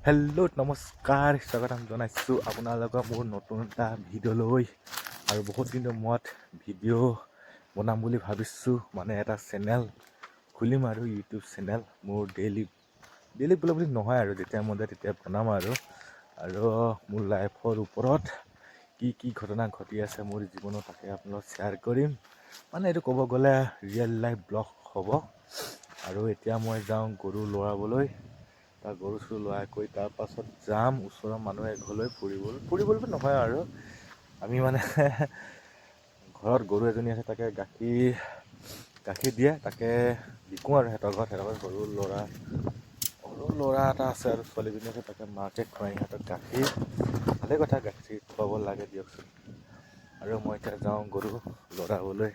hello' নমস্কাৰ স্বাগতম জনাইছোঁ আপোনালোকৰ মোৰ নতুন এটা ভিডিঅ'লৈ আৰু বহুত দিনৰ মূৰত ভিডিঅ' বনাম বুলি ভাবিছোঁ মানে এটা চেনেল খুলিম আৰু ইউটিউব চেনেল মোৰ ডেইলি ব্লগ বুলি নহয় আৰু যেতিয়া মন যায় তেতিয়া বনাম আৰু মোৰ লাইফৰ ওপৰত কি ঘটনা ঘটি আছে মোৰ জীৱনত তাকে আপোনালোক শ্বেয়াৰ কৰিম মানে এইটো ক'ব গ'লে ৰিয়েল লাইফ ব্লগ হ'ব আৰু এতিয়া মই যাওঁ গৰু লৰাবলৈ তাৰ গৰু চৰু লৰাই কৰি তাৰপাছত যাম ওচৰৰ মানুহ এঘৰলৈ ফুৰিবলৈ নহয় আৰু আমি মানে ঘৰত গৰু এজনী আছে তাকে গাখীৰ দিয়ে তাকে বিকোঁ আৰু সিহঁতৰ ঘৰত সৰু ল'ৰা এটা আছে আৰু ছোৱালীজনী আছে তাকে মাকে খুৱাই সিহঁতক গাখীৰ ভালেই কথা গাখীৰ খুৱাব লাগে দিয়কচোন আৰু মই এতিয়া যাওঁ গৰু লৰাবলৈ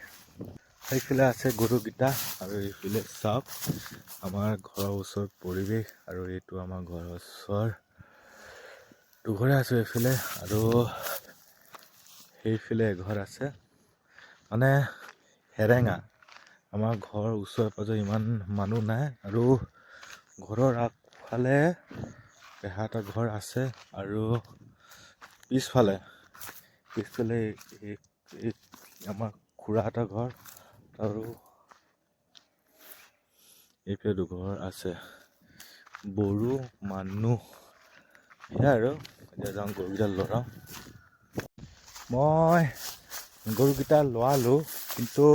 সেইফালে আছে গৰুকেইটা আৰু এইফালে চাওক আমাৰ ঘৰৰ ওচৰত পৰিৱেশ আৰু এইটো আমাৰ ঘৰৰ ওচৰ দুঘৰে আছোঁ এইফালে আৰু সেইফালে এঘৰ আছে মানে হেৰেঙা আমাৰ ঘৰৰ ওচৰে পাঁজৰে ইমান মানুহ নাই আৰু ঘৰৰ আগফালে পেহা এটা ঘৰ আছে আৰু পিছফালে আমাৰ খুৰা এটা ঘৰ আৰু এইফালে দুঘৰ আছে বড়ো মানুহ সেয়া আৰু এতিয়া যাওঁ গৰুকেইটা লৰাওঁ মই গৰুকেইটা লৰালোঁ কিন্তু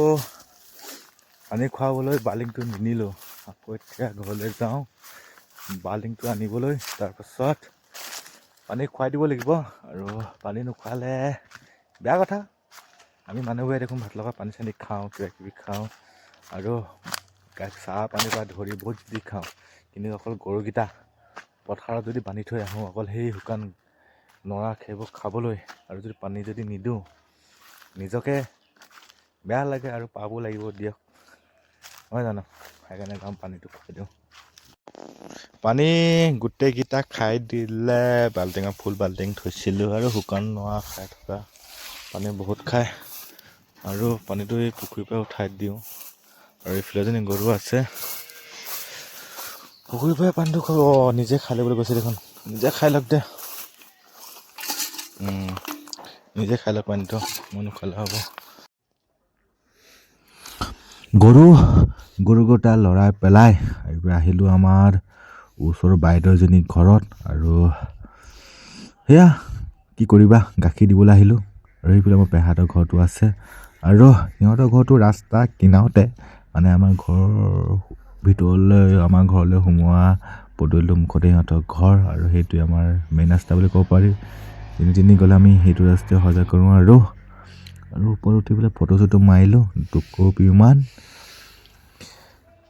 পানী খুৱাবলৈ বাল্টিংটো নিনিলোঁ আকৌ এতিয়া ঘৰলৈ যাওঁ বাল্টিংটো আনিবলৈ তাৰপাছত পানী খুৱাই দিব লাগিব আৰু পানী নোখোৱালে বেয়া কথা আমি মানুহবোৰে দেখোন ভাত লগা পানী চানী খাওঁ কিবাকিবি খাওঁ আৰু চাহ পানীৰ পৰা ধৰি বহুত যি খাওঁ কিন্তু অকল গৰুকেইটা পথাৰত যদি বান্ধি থৈ আহোঁ অকল সেই শুকান নৰা সেইবোৰ খাবলৈ আৰু যদি পানী যদি নিদিওঁ নিজকে বেয়া লাগে আৰু পাব লাগিব দিয়ক নহয় জানো সেইকাৰণে যাওঁ পানীটো খুৱাই দিওঁ পানী গোটেইকেইটা খাই দিলে ফুল বাল্টিং থৈছিলোঁ আৰু শুকান নৰা খাই থকা পানী বহুত খায় আৰু পানীটো এই পুখুৰীৰ পৰা উঠাই দিওঁ আৰু এইফালে এজনী গৰু আছে পুখুৰীৰ পৰা পানীটো খাব নিজে খাই ল'বলৈ কৈছে দেখোন নিজে খাই লওক দে নিজে খাই লওক পানীটো মই নোখালে হ'ব গৰুকেইটা লৰাই পেলাই এইবাৰ আহিলোঁ আমাৰ ওচৰৰ বাইদেউ এজনী ঘৰত আৰু সেয়া কি কৰিবা গাখীৰ দিবলৈ আহিলোঁ আৰু সেইফালে মোৰ পেহাহঁতৰ ঘৰটো আছে আৰু সিহঁতৰ ঘৰটো ৰাস্তা কিনাৰতে মানে আমাৰ ঘৰৰ ভিতৰলৈ আমাৰ ঘৰলৈ সোমোৱা পদূলিটোৰ মুখতে সিহঁতৰ ঘৰ আৰু সেইটোৱে আমাৰ মেইন ৰাস্তা বুলি ক'ব পাৰি যেনি গ'লে আমি সেইটো ৰাস্তাই সহায় কৰোঁ আৰু ওপৰত উঠি পেলাই ফটো চটো মাৰিলোঁ দুকপিমান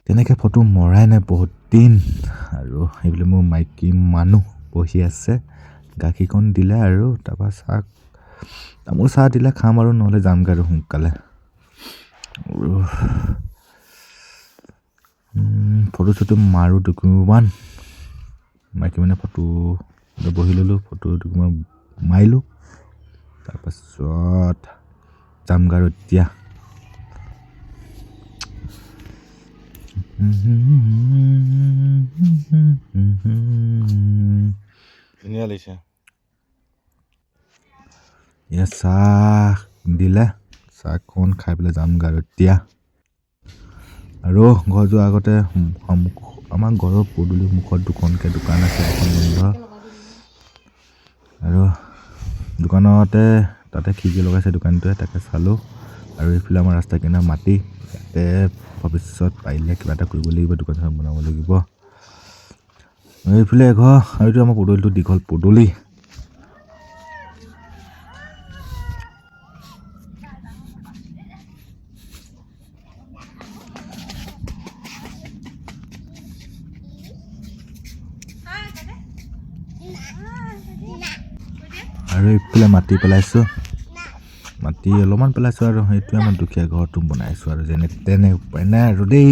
তেনেকৈ ফটো মৰাই নাই বহুত দিন আৰু সেইবিলাক মোৰ মাইকী মানুহ বহি আছে গাখীৰকণ দিলে আৰু তাৰপৰা তামোল চাহ দিলে খাম আৰু নহ'লে যামগৈ আৰু সোনকালে ফটো চটো মাৰোঁ দুকপিমান মাইকী মানে ফটো বহি ল'লোঁ ফটো দুকপিমান মাৰিলোঁ তাৰপাছত যামগৈ আৰু এতিয়া ধুনীয়া লাগিছে এয়া চাহ দিলে চাহকণ খাই পেলাই যামগৈ আৰু এতিয়া আৰু ঘৰ যোৱাৰ আগতে আমাৰ ঘৰৰ পদূলিৰ মুখত দুখনকৈ দোকান আছে এখন বন্ধ আৰু দোকানতে তাতে খিৰিকী লগাইছে দোকানটোৱে তাকে চালোঁ আৰু এইফালে আমাৰ ৰাস্তা কিনাৰ মাটি ইয়াতে ভৱিষ্যত পাৰিলে কিবা এটা কৰিব লাগিব দোকান চোকান বনাব লাগিব এইফালে এঘৰ আৰু এইটো আমাৰ পদূলিটো দীঘল পদূলি আৰু এইফালে মাটি পেলাইছোঁ মাটি অলপমান পেলাইছোঁ আৰু সেইটোৱে আমাৰ দুখীয়া ঘৰটো বনাইছোঁ আৰু যেনে তেনে উপায় নাই আৰু দেই